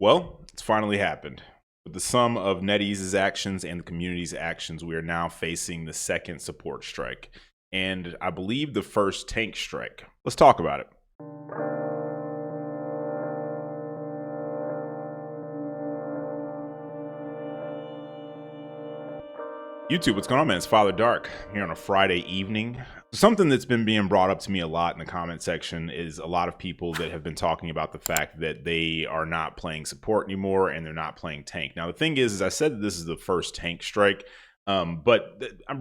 Well, it's finally happened. With the sum of NetEase's actions and the community's actions, we are now facing the second support strike, and I believe the first tank strike. Let's talk about it. YouTube, what's going on, man? It's Father Dark here on a Friday evening. Something that's been being brought up to me a lot in the comment section is a lot of people that have been talking about the fact that they are not playing support anymore and they're not playing tank. Now, the thing is I said that this is the first tank strike. But I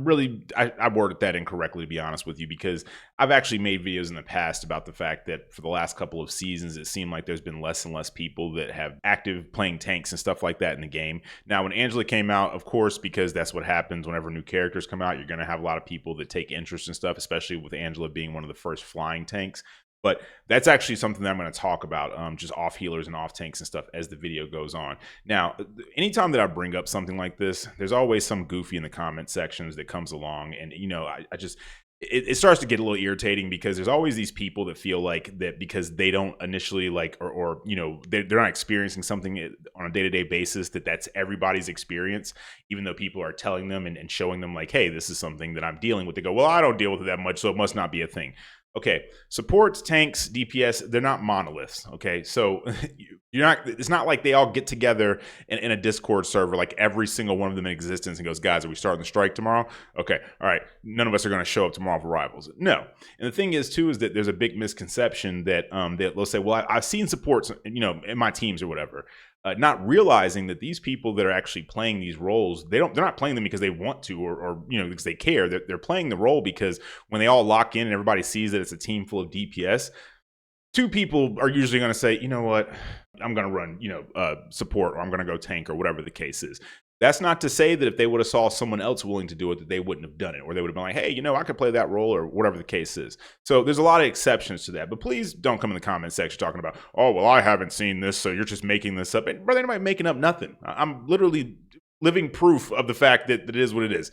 worded that incorrectly, to be honest with you, because I've actually made videos in the past about the fact that for the last couple of seasons, it seemed like there's been less and less people that have active playing tanks and stuff like that in the game. Now, when Angela came out, of course, because that's what happens whenever new characters come out, you're going to have a lot of people that take interest in stuff, especially with Angela being one of the first flying tanks. But that's actually something that I'm going to talk about, just off healers and off tanks and stuff as the video goes on. Now, anytime that I bring up something like this, there's always some goofy in the comment sections that comes along. And, you know, it starts to get a little irritating because there's always these people that feel like that because they don't initially like, or you know, they're not experiencing something on a day-to-day basis, that's everybody's experience, even though people are telling them and showing them like, hey, this is something that I'm dealing with. They go, well, I don't deal with it that much, so it must not be a thing. Okay, supports, tanks, DPS, they're not monoliths, okay? So it's not like they all get together in a Discord server, like every single one of them in existence, and goes, guys, are we starting the strike tomorrow? Okay, all right, none of us are gonna show up tomorrow for rivals. No, and the thing is too, is that there's a big misconception that they'll say, well, I've seen supports, you know, in my teams or whatever. Not realizing that these people that are actually playing these roles, they're not playing them because they want to or you know, because they care. They're playing the role because when they all lock in and everybody sees that it's a team full of DPS, two people are usually going to say, you know what, I'm going to run, you know, support, or I'm going to go tank, or whatever the case is. That's not to say that if they would have saw someone else willing to do it, that they wouldn't have done it, or they would have been like, hey, you know, I could play that role, or whatever the case is. So there's a lot of exceptions to that, but please don't come in the comment section talking about, oh, well, I haven't seen this, so you're just making this up. And brother, anybody making up nothing. I'm literally living proof of the fact that it is what it is.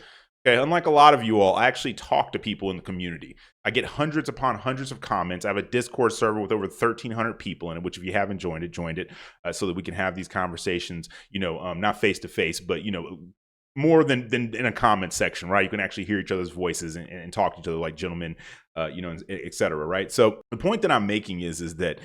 Okay, unlike a lot of you all, I actually talk to people in the community. I get hundreds upon hundreds of comments. I have a Discord server with over 1,300 people in it, which if you haven't joined it, so that we can have these conversations, you know, not face to face, but, you know, more than in a comment section, right? You can actually hear each other's voices and talk to each other like gentlemen, you know, et cetera, right? So the point that I'm making is that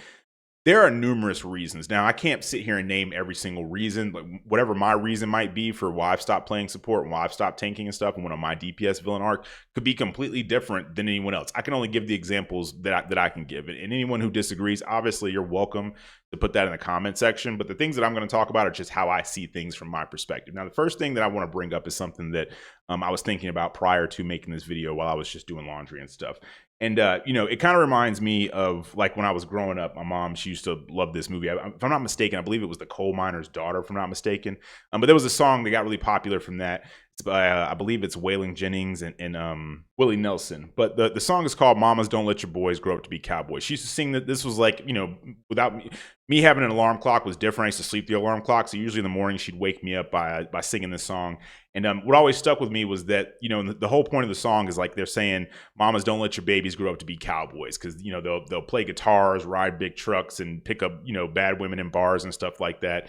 there are numerous reasons. Now, I can't sit here and name every single reason, but whatever my reason might be for why I've stopped playing support and why I've stopped tanking and stuff and went on my DPS villain arc could be completely different than anyone else. I can only give the examples that I can give. And anyone who disagrees, obviously, you're welcome to put that in the comment section. But the things that I'm going to talk about are just how I see things from my perspective. Now, the first thing that I want to bring up is something that I was thinking about prior to making this video while I was just doing laundry and stuff. And, you know, it kind of reminds me of like when I was growing up, my mom, she used to love this movie. If I'm not mistaken, I believe it was The Coal Miner's Daughter, if I'm not mistaken. But there was a song that got really popular from that. It's by, I believe it's Waylon Jennings and Willie Nelson. But the song is called Mamas Don't Let Your Boys Grow Up to Be Cowboys. She used to sing that. This was like, you know, without me having an alarm clock was different. I used to sleep the alarm clock. So usually in the morning, she'd wake me up by singing this song. And what always stuck with me was that, you know, the whole point of the song is like they're saying, mamas, don't let your babies grow up to be cowboys, because, you know, they'll play guitars, ride big trucks, and pick up, you know, bad women in bars and stuff like that.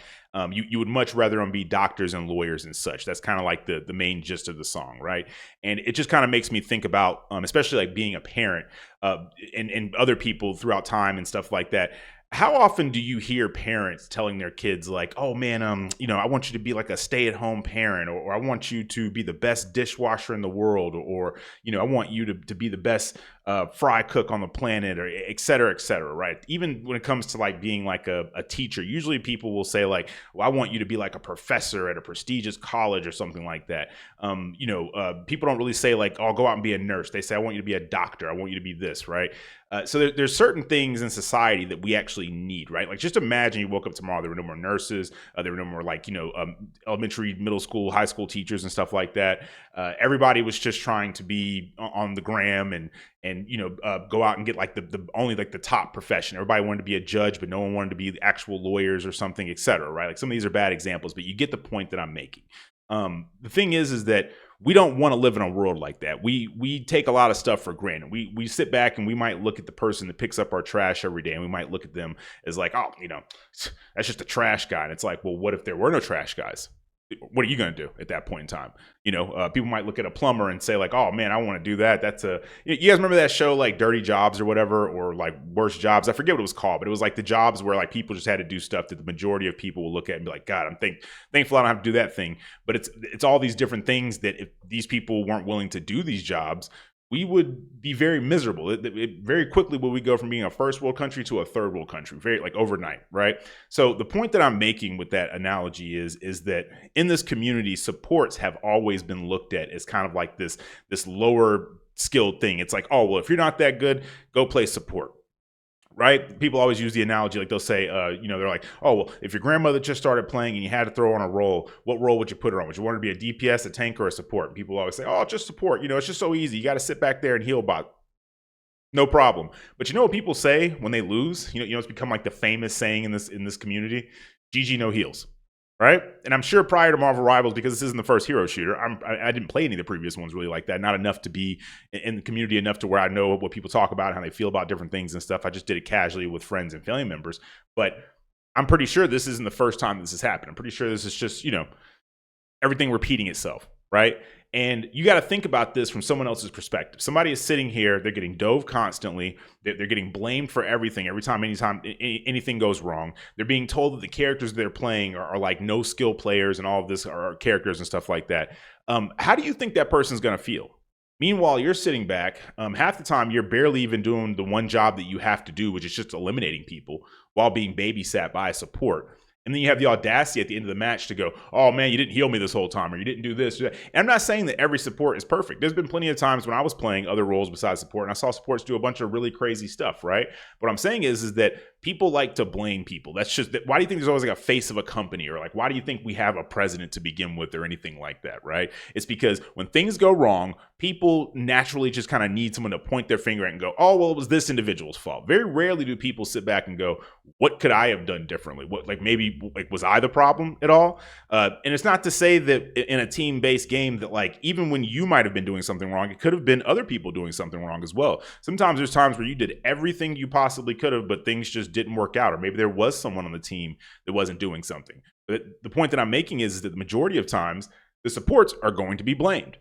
You would much rather them be doctors and lawyers and such. That's kind of like the main gist of the song, right? And it just kind of makes me think about, especially like being a parent and other people throughout time and stuff like that. How often do you hear parents telling their kids like, oh man, you know, I want you to be like a stay-at-home parent, or I want you to be the best dishwasher in the world, or you know, I want you to be the best fry cook on the planet, or et cetera, right? Even when it comes to like being like a teacher, usually people will say like, well, I want you to be like a professor at a prestigious college or something like that. You know, people don't really say like, oh, I'll go out and be a nurse. They say, I want you to be a doctor. I want you to be this, right? So there's certain things in society that we actually need, right? Like just imagine you woke up tomorrow, there were no more nurses, there were no more like, you know, elementary, middle school, high school teachers and stuff like that. Everybody was just trying to be on the gram and you know, go out and get like the only like the top profession. Everybody wanted to be a judge, but no one wanted to be the actual lawyers or something, et cetera, right? Like some of these are bad examples, but you get the point that I'm making. The thing is that we don't want to live in a world like that. We take a lot of stuff for granted. We sit back and we might look at the person that picks up our trash every day, and we might look at them as like, oh, that's just a trash guy. And it's like, well, what if there were no trash guys? What are you going to do at that point in time? People might look at a plumber and say like, oh man, I want to do that. You guys remember that show like Dirty Jobs or whatever, or like Worst Jobs? I forget what it was called, but it was like the jobs where like people just had to do stuff that the majority of people will look at and be like, God, I'm thankful I don't have to do that thing. But it's all these different things that if these people weren't willing to do these jobs, we would be very miserable. Very quickly will we go from being a first world country to a third world country, very like overnight, right? So the point that I'm making with that analogy is that in this community, supports have always been looked at as kind of like this lower skilled thing. It's like, oh, well, if you're not that good, go play support. Right? People always use the analogy, like they'll say, they're like, oh, well, if your grandmother just started playing and you had to throw on a role, what role would you put her on? Would you want her to be a DPS, a tank, or a support? And people always say, oh, just support. It's just so easy. You got to sit back there and heal bot. No problem. But you know what people say when they lose? It's become like the famous saying in this community, GG no heals. Right? And I'm sure prior to Marvel Rivals, because this isn't the first hero shooter, I didn't play any of the previous ones really like that. Not enough to be in the community enough to where I know what people talk about, how they feel about different things and stuff. I just did it casually with friends and family members. But I'm pretty sure this isn't the first time this has happened. I'm pretty sure this is just, everything repeating itself, right? And you got to think about this from someone else's perspective. Somebody is sitting here, they're getting dove constantly. They're getting blamed for everything. Anytime anything goes wrong, they're being told that the characters they're playing are like no skill players and all of this are characters and stuff like that. How do you think that person's going to feel? Meanwhile, you're sitting back. Half the time, you're barely even doing the one job that you have to do, which is just eliminating people while being babysat by a support. And then you have the audacity at the end of the match to go, oh man, you didn't heal me this whole time, or you didn't do this. And I'm not saying that every support is perfect. There's been plenty of times when I was playing other roles besides support, and I saw supports do a bunch of really crazy stuff, right? What I'm saying is that people like to blame people. That's just that. Why do you think there's always like a face of a company, or like, why do you think we have a president to begin with, or anything like that, right? It's because when things go wrong, people naturally just kind of need someone to point their finger at and go, oh, well, it was this individual's fault. Very rarely do people sit back and go, what could I have done differently? Was I the problem at all? And it's not to say that in a team-based game that like, even when you might have been doing something wrong, it could have been other people doing something wrong as well. Sometimes there's times where you did everything you possibly could have, but things just didn't work out. Or maybe there was someone on the team that wasn't doing something. But the point that I'm making is that the majority of times, the supports are going to be blamed,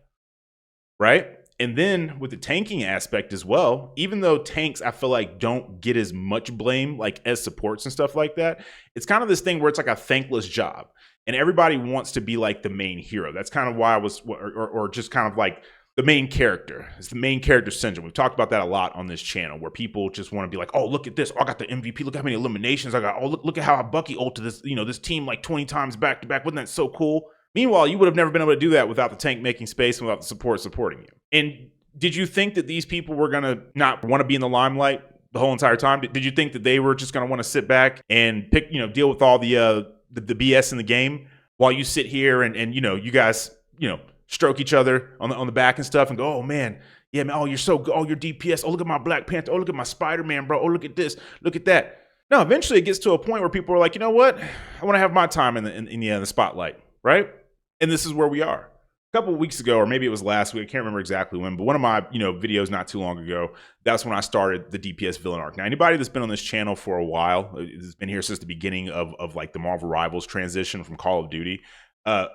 right? And then with the tanking aspect as well, even though tanks, I feel like, don't get as much blame like as supports and stuff like that, it's kind of this thing where it's like a thankless job. And everybody wants to be like the main hero. That's kind of why I was, or just kind of like the main character. It's the main character syndrome. We've talked about that a lot on this channel, where people just want to be like, oh, look at this. Oh, I got the MVP. Look how many eliminations I got. Oh, look at how I Bucky ulted this, this team like 20 times back to back. Wasn't that so cool? Meanwhile, you would have never been able to do that without the tank making space and without the support supporting you. And did you think that these people were going to not want to be in the limelight the whole entire time? Did you think that they were just going to want to sit back and deal with all the BS in the game while you sit here and you guys, stroke each other on the back and stuff and go, oh man, yeah, man, oh, you're so good. Oh, you're DPS. Oh, look at my Black Panther. Oh, look at my Spider-Man, bro. Oh, look at this. Look at that. No, eventually it gets to a point where people are like, you know what? I want to have my time in the spotlight, right? And this is where we are. A couple of weeks ago, or maybe it was last week, I can't remember exactly when, but one of my videos not too long ago, that's when I started the DPS villain arc. Now, anybody that's been on this channel for a while, has been here since the beginning of like the Marvel Rivals transition from Call of Duty.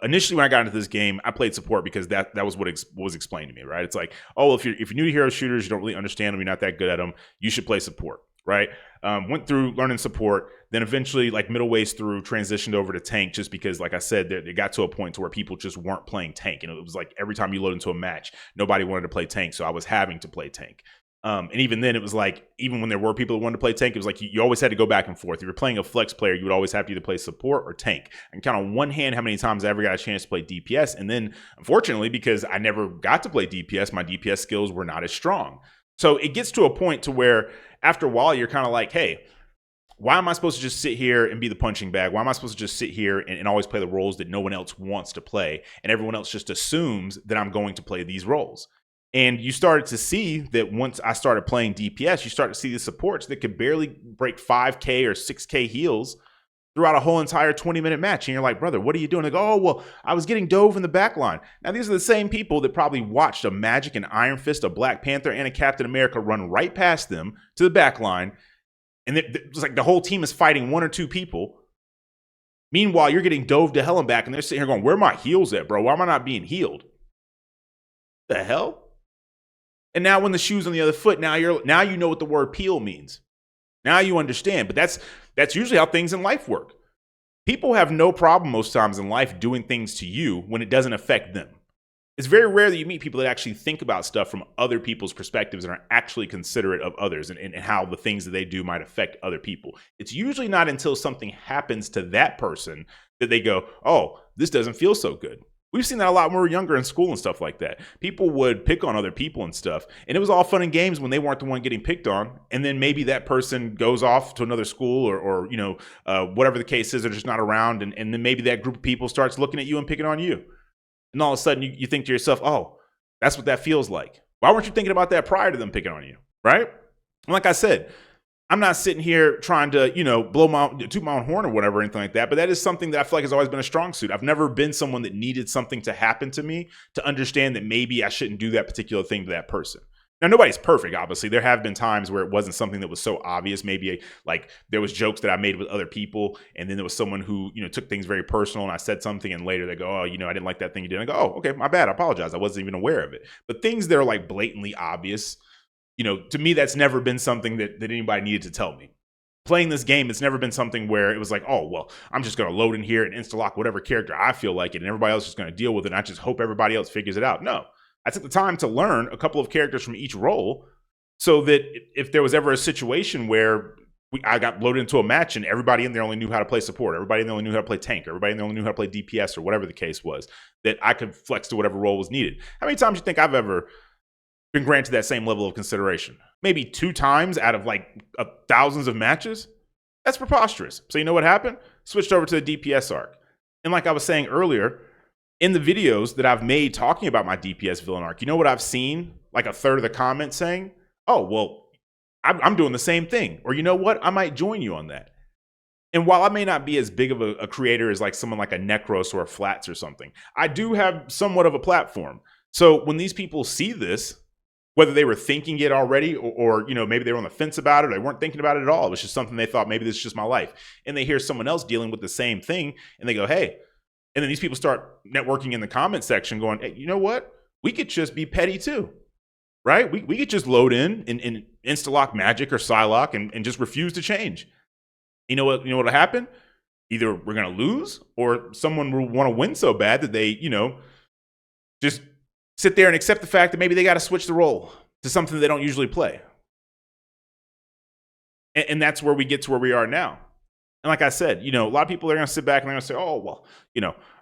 Initially, when I got into this game, I played support because that was what was explained to me, right? It's like, oh, if you're new to hero shooters, you don't really understand them, you're not that good at them, you should play support, right? Went through learning support, then eventually, like middle ways through, transitioned over to tank, just because, like I said, it got to a point to where people just weren't playing tank. And it was like every time you load into a match, nobody wanted to play tank, so I was having to play tank. And even then, it was like, even when there were people who wanted to play tank, it was like you always had to go back and forth. If you were playing a flex player, you would always have to either play support or tank. And count on one hand how many times I ever got a chance to play DPS. And then, unfortunately, because I never got to play DPS, my DPS skills were not as strong. So it gets to a point to where after a while, you're kind of like, hey, why am I supposed to just sit here and be the punching bag? Why am I supposed to just sit here and always play the roles that no one else wants to play? And everyone else just assumes that I'm going to play these roles. And you started to see that once I started playing DPS, you start to see the supports that could barely break 5K or 6K heals throughout a whole entire 20-minute match. And you're like, brother, what are you doing? They go, oh, well, I was getting dove in the back line. Now, these are the same people that probably watched a Magic, an Iron Fist, a Black Panther, and a Captain America run right past them to the back line. And it's like the whole team is fighting one or two people. Meanwhile, you're getting dove to hell and back, and they're sitting here going, where are my heals at, bro? Why am I not being healed? The hell? And now when the shoe's on the other foot, now you know what the word peel means. Now you understand. But that's usually how things in life work. People have no problem most times in life doing things to you when it doesn't affect them. It's very rare that you meet people that actually think about stuff from other people's perspectives and are actually considerate of others and how the things that they do might affect other people. It's usually not until something happens to that person that they go, oh, this doesn't feel so good. We've seen that a lot when we were younger in school and stuff like that. People would pick on other people and stuff, and it was all fun and games when they weren't the one getting picked on. And then maybe that person goes off to another school or whatever the case is, they're just not around. And then maybe that group of people starts looking at you and picking on you. And all of a sudden you think to yourself, oh, that's what that feels like. Why weren't you thinking about that prior to them picking on you, right? And like I said, I'm not sitting here trying to, toot my own horn or whatever, or anything like that. But that is something that I feel like has always been a strong suit. I've never been someone that needed something to happen to me to understand that maybe I shouldn't do that particular thing to that person. Now, nobody's perfect, obviously. There have been times where it wasn't something that was so obvious. Maybe like there was jokes that I made with other people, and then there was someone who, took things very personal, and I said something, and later they go, oh, I didn't like that thing you did. And I go, oh, okay, my bad. I apologize. I wasn't even aware of it. But things that are like blatantly obvious, to me, that's never been something that anybody needed to tell me. Playing this game, it's never been something where it was like, oh, well, I'm just going to load in here and insta-lock whatever character I feel like it, and everybody else is going to deal with it, and I just hope everybody else figures it out. No. I took the time to learn a couple of characters from each role so that if there was ever a situation where I got loaded into a match and everybody in there only knew how to play support, everybody in there only knew how to play tank, everybody in there only knew how to play DPS or whatever the case was, that I could flex to whatever role was needed. How many times do you think I've ever been granted that same level of consideration? Maybe 2 times out of like thousands of matches? That's preposterous. So you know what happened? Switched over to the DPS arc. And like I was saying earlier, in the videos that I've made talking about my DPS villain arc, you know what I've seen? Like a third of the comments saying, oh, well, I'm doing the same thing. Or you know what? I might join you on that. And while I may not be as big of a creator as like someone like a Necros or a Flats or something, I do have somewhat of a platform. So when these people see this, whether they were thinking it already or maybe they were on the fence about it, or they weren't thinking about it at all, it was just something they thought, maybe this is just my life. And they hear someone else dealing with the same thing and they go, hey. And then these people start networking in the comment section going, hey, you know what? We could just be petty too, right? We could just load in and insta-lock Magic or Psylocke and just refuse to change. You know what'll happen? Either we're going to lose or someone will want to win so bad that they, just sit there and accept the fact that maybe they got to switch the role to something they don't usually play. And that's where we get to where we are now. And like I said, a lot of people are going to sit back and they're going to say, oh, well,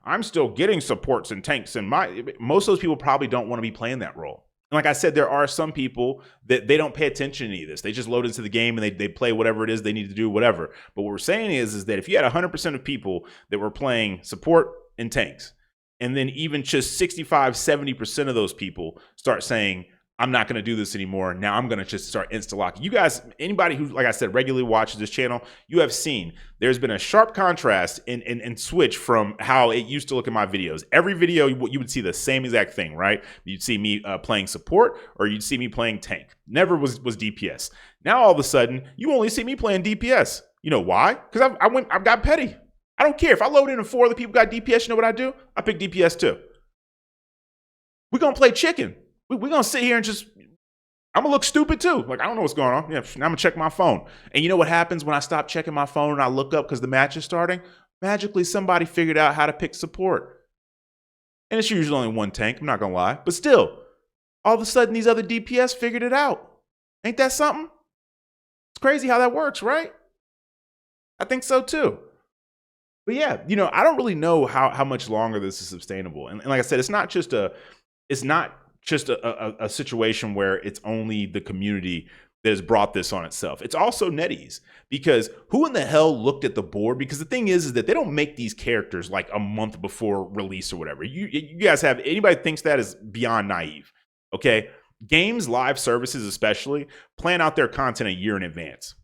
I'm still getting supports and tanks. And most of those people probably don't want to be playing that role. And like I said, there are some people that they don't pay attention to any of this. They just load into the game and they play whatever it is they need to do, whatever. But what we're saying is that if you had 100% of people that were playing support and tanks, and then even just 65, 70% of those people start saying, I'm not going to do this anymore. Now I'm going to just start insta-locking. You guys, anybody who, like I said, regularly watches this channel, you have seen there's been a sharp contrast and switch from how it used to look in my videos. Every video, you would see the same exact thing, right? You'd see me playing support or you'd see me playing tank. Never was DPS. Now all of a sudden, you only see me playing DPS. You know why? Because I've got petty. I don't care. If I load in and 4 other people got DPS, you know what I do? I pick DPS too. We're going to play chicken. We're going to sit here and I'm going to look stupid too. Like, I don't know what's going on. Yeah, now I'm going to check my phone. And you know what happens when I stop checking my phone and I look up because the match is starting? Magically, somebody figured out how to pick support. And it's usually only one tank, I'm not going to lie. But still, all of a sudden, these other DPS figured it out. Ain't that something? It's crazy how that works, right? I think so too. But yeah, I don't really know how much longer this is sustainable. And like I said, it's not just a situation where it's only the community that has brought this on itself. It's also NetEase, because who in the hell looked at the board? Because the thing is that they don't make these characters like a month before release or whatever. You guys have, anybody thinks that is beyond naive, okay? Games, live services especially, plan out their content a year in advance.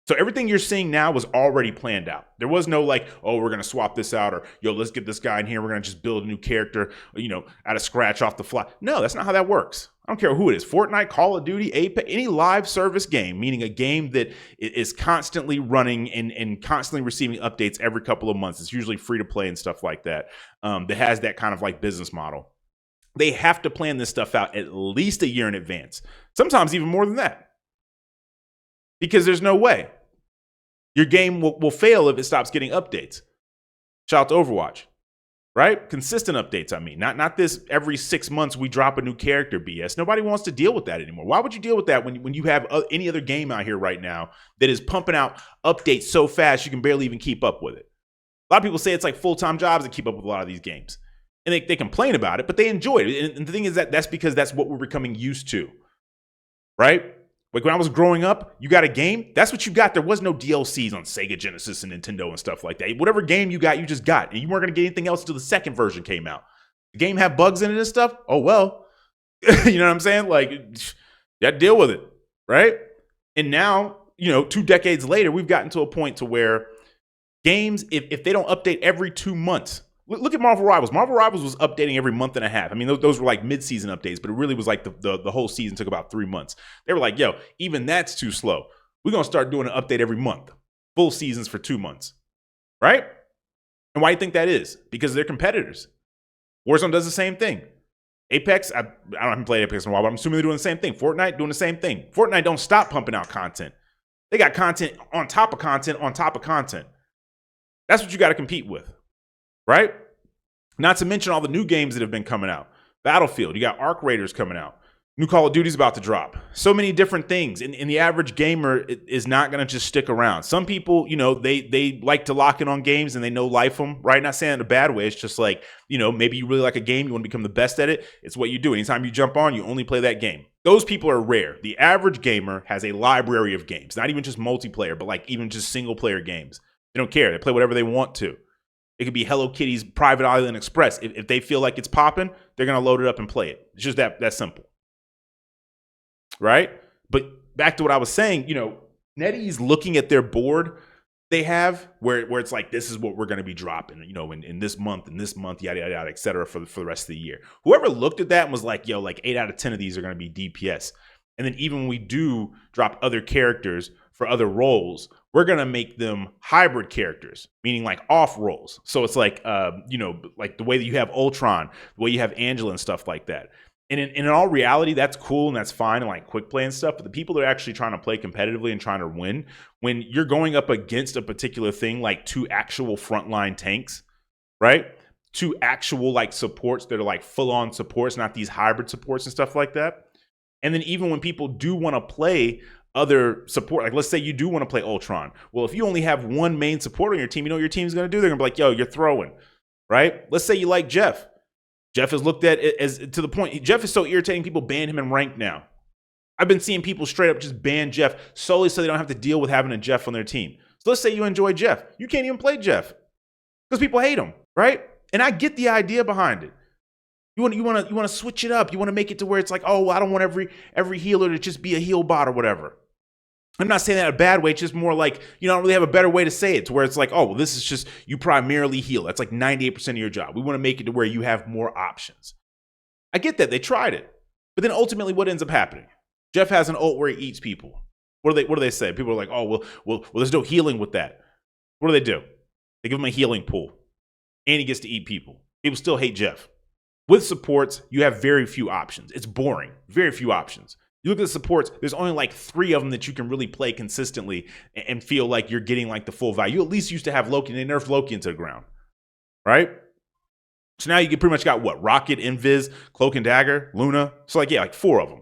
So everything you're seeing now was already planned out. There was no like, oh, we're going to swap this out, or yo, let's get this guy in here. We're going to just build a new character, out of scratch off the fly. No, that's not how that works. I don't care who it is. Fortnite, Call of Duty, Apex, any live service game, meaning a game that is constantly running and constantly receiving updates every couple of months. It's usually free to play and stuff like that. That has that kind of like business model. They have to plan this stuff out at least a year in advance. Sometimes even more than that. Because there's no way. Your game will fail if it stops getting updates. Shout out to Overwatch, right? Consistent updates, I mean. Not this every 6 months we drop a new character BS. Nobody wants to deal with that anymore. Why would you deal with that when you have any other game out here right now that is pumping out updates so fast you can barely even keep up with it? A lot of people say it's like full-time jobs to keep up with a lot of these games. And they complain about it, but they enjoy it. And the thing is that's because that's what we're becoming used to, right? Like when I was growing up, you got a game, that's what you got. There was no DLCs on Sega Genesis and Nintendo and stuff like that. Whatever game you got, you just got. And you weren't going to get anything else until the second version came out. The game had bugs in it and stuff. Oh, well. You know what I'm saying? Like, you got to deal with it, right? And now, 2 decades later, we've gotten to a point to where games, if they don't update every 2 months, look at Marvel Rivals. Marvel Rivals was updating every month and a half. I mean, those were like mid-season updates, but it really was like the whole season took about 3 months. They were like, yo, even that's too slow. We're going to start doing an update every month. Full seasons for 2 months, right? And why do you think that is? Because they're competitors. Warzone does the same thing. Apex, I haven't played Apex in a while, but I'm assuming they're doing the same thing. Fortnite doing the same thing. Fortnite don't stop pumping out content. They got content on top of content on top of content. That's what you got to compete with. Right? Not to mention all the new games that have been coming out. Battlefield, you got Arc Raiders coming out. New Call of Duty's about to drop. So many different things. And the average gamer is not going to just stick around. Some people, they like to lock in on games and they know life them, right? Not saying it in a bad way. It's just like, maybe you really like a game. You want to become the best at it. It's what you do. Anytime you jump on, you only play that game. Those people are rare. The average gamer has a library of games, not even just multiplayer, but like even just single player games. They don't care. They play whatever they want to. It could be Hello Kitty's Private Island Express. If they feel like it's popping, they're going to load it up and play it. It's just that simple. Right? But back to what I was saying, NetEase looking at their board they have where it's like, this is what we're going to be dropping, in this month, yada, yada, yada, et cetera, for the rest of the year. Whoever looked at that and was like, yo, like 8 out of 10 of these are going to be DPS. And then even when we do drop other characters for other roles, we're going to make them hybrid characters, meaning like off roles. So it's like, like the way that you have Ultron, the way you have Angela and stuff like that. And in all reality, that's cool and that's fine and like quick play and stuff. But the people that are actually trying to play competitively and trying to win, when you're going up against a particular thing, like 2 actual frontline tanks, right? 2 actual like supports that are like full on supports, not these hybrid supports and stuff like that. And then even when people do want to play other support, like let's say you do want to play Ultron. Well, if you only have one main support on your team, you know what your team's going to do? They're going to be like, yo, you're throwing, right? Let's say you like Jeff. Jeff is looked at as to the point. Jeff is so irritating, people ban him in ranked now. I've been seeing people straight up just ban Jeff solely so they don't have to deal with having a Jeff on their team. So let's say you enjoy Jeff. You can't even play Jeff because people hate him, right? And I get the idea behind it. You want to switch it up. You want to make it to where it's like, oh, well, I don't want every healer to just be a heal bot or whatever. I'm not saying that in a bad way. It's just more like, I don't really have a better way to say it, to where it's like, oh, well, this is just you primarily heal. That's like 98% of your job. We want to make it to where you have more options. I get that. They tried it. But then ultimately what ends up happening? Jeff has an ult where he eats people. What do they say? People are like, oh, well, there's no healing with that. What do? They give him a healing pool. And he gets to eat people. People still hate Jeff. With supports, you have very few options. It's boring. Very few options. You look at the supports, there's only like 3 of them that you can really play consistently and feel like you're getting like the full value. You at least used to have Loki, and they nerfed Loki into the ground, right? So now you pretty much got what? Rocket, Invis, Cloak and Dagger, Luna. So like 4 of them.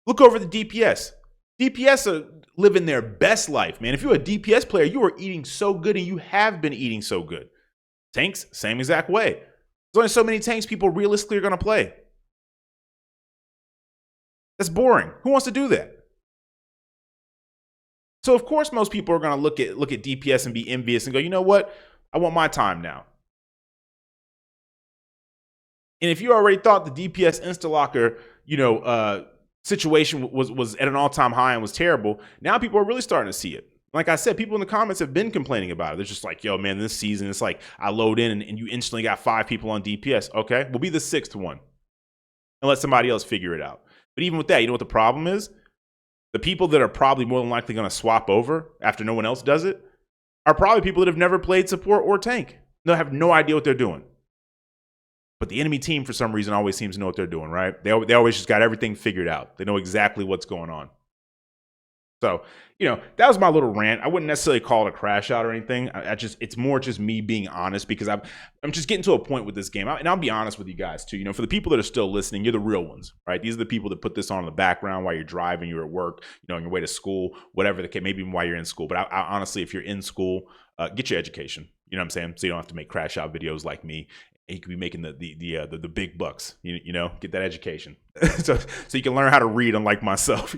Look over the DPS. DPS are living their best life, man. If you're a DPS player, you are eating so good, and you have been eating so good. Tanks, same exact way. There's only so many tanks people realistically are going to play. That's boring. Who wants to do that? So of course most people are going to look at DPS and be envious and go, you know what? I want my time now. And if you already thought the DPS Instalocker, situation was at an all-time high and was terrible, now people are really starting to see it. Like I said, people in the comments have been complaining about it. They're just like, yo, man, this season, it's like I load in and you instantly got 5 people on DPS. Okay, we'll be the 6th one and let somebody else figure it out. But even with that, you know what the problem is? The people that are probably more than likely going to swap over after no one else does it are probably people that have never played support or tank. They'll have no idea what they're doing. But the enemy team, for some reason, always seems to know what they're doing, right? They always just got everything figured out. They know exactly what's going on. So, that was my little rant. I wouldn't necessarily call it a crash out or anything. It's more just me being honest, because I'm just getting to a point with this game. And I'll be honest with you guys too. For the people that are still listening, you're the real ones, right? These are the people that put this on in the background while you're driving, you're at work, on your way to school, whatever the case, maybe even while you're in school. But I honestly, if you're in school, get your education. You know what I'm saying? So you don't have to make crash out videos like me. And you could be making the big bucks. Get that education, so you can learn how to read, unlike myself.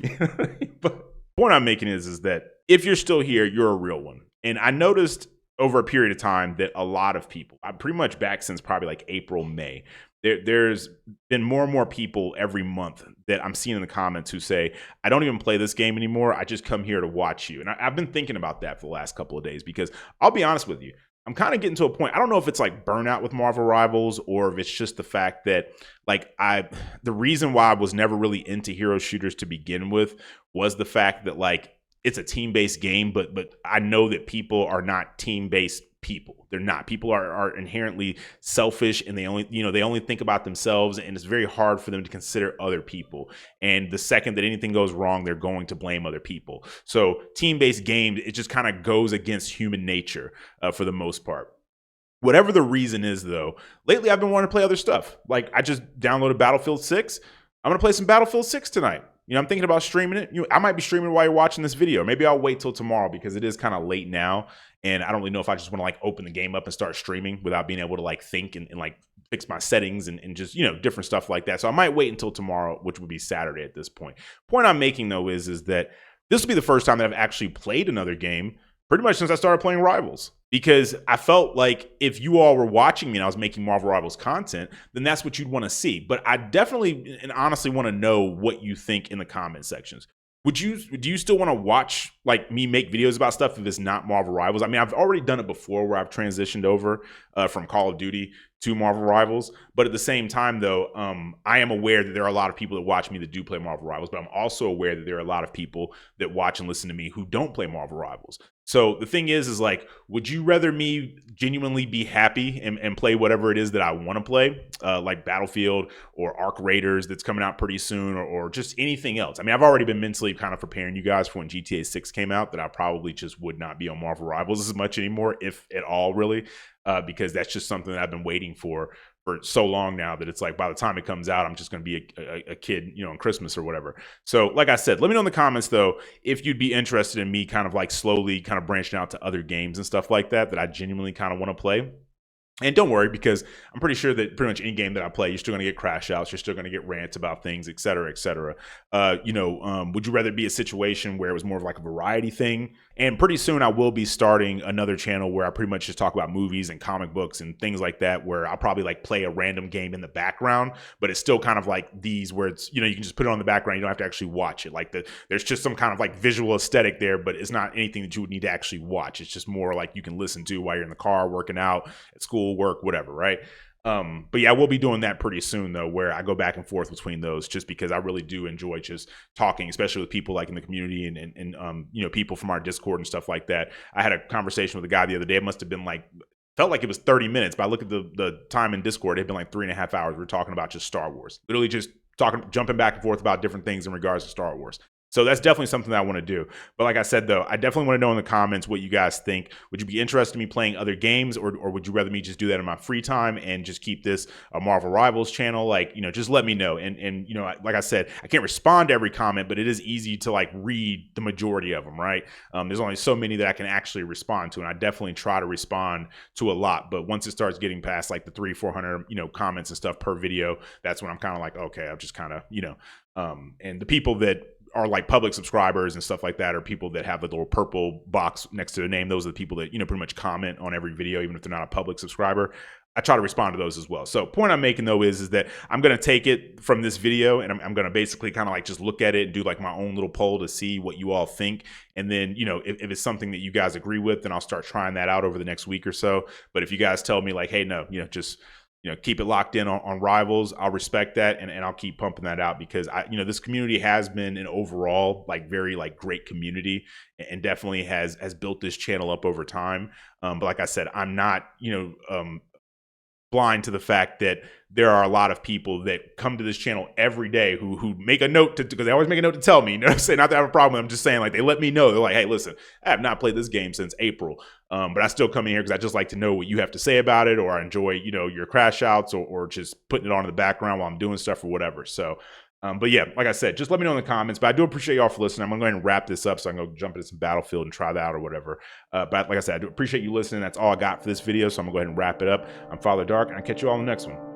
But the point I'm making is that if you're still here, you're a real one. And I noticed over a period of time that a lot of people, I'm pretty much back since probably like April, May, there's been more and more people every month that I'm seeing in the comments who say, I don't even play this game anymore. I just come here to watch you. And I've been thinking about that for the last couple of days, because I'll be honest with you, I'm kind of getting to a point. I don't know if it's like burnout with Marvel Rivals, or if it's just the fact that the reason why I was never really into hero shooters to begin with was the fact that it's a team-based game, but I know that people are not team-based people. They're not. People are inherently selfish, and they only think about themselves, and it's very hard for them to consider other people. And the second that anything goes wrong, they're going to blame other people. So team-based game, it just kind of goes against human nature for the most part. Whatever the reason is, though, lately I've been wanting to play other stuff. Like, I just downloaded Battlefield 6. I'm going to play some Battlefield 6 tonight. I'm thinking about streaming it. I might be streaming while you're watching this video. Maybe I'll wait till tomorrow, because it is kind of late now. And I don't really know if I just want to open the game up and start streaming without being able to think and fix my settings and just, different stuff like that. So I might wait until tomorrow, which would be Saturday at this point. Point I'm making, though, is that this will be the first time that I've actually played another game pretty much since I started playing Rivals. Because I felt like if you all were watching me and I was making Marvel Rivals content, then that's what you'd want to see. But I definitely and honestly want to know what you think in the comment sections. Do you still want to watch me make videos about stuff if it's not Marvel Rivals? I mean, I've already done it before, where I've transitioned over from Call of Duty to Marvel Rivals. But at the same time, though, I am aware that there are a lot of people that watch me that do play Marvel Rivals. But I'm also aware that there are a lot of people that watch and listen to me who don't play Marvel Rivals. So the thing is would you rather me genuinely be happy and play whatever it is that I want to play, like Battlefield or Arc Raiders that's coming out pretty soon, or just anything else? I mean, I've already been mentally kind of preparing you guys for when GTA 6 came out, that I probably just would not be on Marvel Rivals as much anymore, if at all, really, because that's just something that I've been waiting for so long now, that it's by the time it comes out, I'm just going to be a kid, on Christmas or whatever. So like I said, let me know in the comments, though, if you'd be interested in me kind of slowly kind of branching out to other games and stuff like that I genuinely kind of want to play. And don't worry, because I'm pretty sure that pretty much any game that I play, you're still going to get crash outs. You're still going to get rants about things, et cetera, et cetera. Would you rather be a situation where it was more of a variety thing? And pretty soon I will be starting another channel where I pretty much just talk about movies and comic books and things like that, where I'll probably play a random game in the background, but it's still kind of these where it's, you can just put it on the background. You don't have to actually watch it. There's just some kind of visual aesthetic there, but it's not anything that you would need to actually watch. It's just more you can listen to while you're in the car, working out, at school, work, whatever, right? But yeah, we'll be doing that pretty soon, though, where I go back and forth between those, just because I really do enjoy just talking, especially with people in the community and people from our Discord and stuff like that. I had a conversation with a guy the other day. It must have been felt like it was 30 minutes, but I look at the time in Discord, it had been 3.5 hours. We were talking about just Star Wars, literally just jumping back and forth about different things in regards to Star Wars. So that's definitely something that I want to do. But like I said, though, I definitely want to know in the comments what you guys think. Would you be interested in me playing other games, or would you rather me just do that in my free time and just keep this a Marvel Rivals channel? Just let me know. And like I said, I can't respond to every comment, but it is easy to read the majority of them, right? There's only so many that I can actually respond to, and I definitely try to respond to a lot. But once it starts getting past the 300-400 comments and stuff per video, that's when I'm kind of okay, I'll just kind of and the people that are public subscribers and stuff like that, or people that have the little purple box next to their name, those are the people that pretty much comment on every video, even if they're not a public subscriber. I try to respond to those as well. So point I'm making though is that I'm going to take it from this video and I'm going to basically kind of like just look at it and do like my own little poll to see what you all think. And then, you know, if it's something that you guys agree with, then I'll start trying that out over the next week or so. But if you guys tell me like, hey, no, you know, just, you know, keep it locked in on Rivals, I'll respect that, and I'll keep pumping that out, because you know, this community has been an overall like very like great community, and definitely has built this channel up over time. But like I said, I'm not, you know, blind to the fact that there are a lot of people that come to this channel every day who make a note to, because they always make a note to tell me, you know what I'm saying? Not that I have a problem. I'm just saying, like, they let me know. They're like, hey, listen, I have not played this game since April. But I still come in here because I just like to know what you have to say about it, or I enjoy, you know, your crash outs, or just putting it on in the background while I'm doing stuff or whatever. So, but yeah, like I said, just let me know in the comments. But I do appreciate y'all for listening. I'm going to go ahead and wrap this up so I can go jump into some Battlefield and try that out or whatever. But like I said, I do appreciate you listening. That's all I got for this video. So I'm going to go ahead and wrap it up. I'm Father Dark, and I'll catch you all in the next one.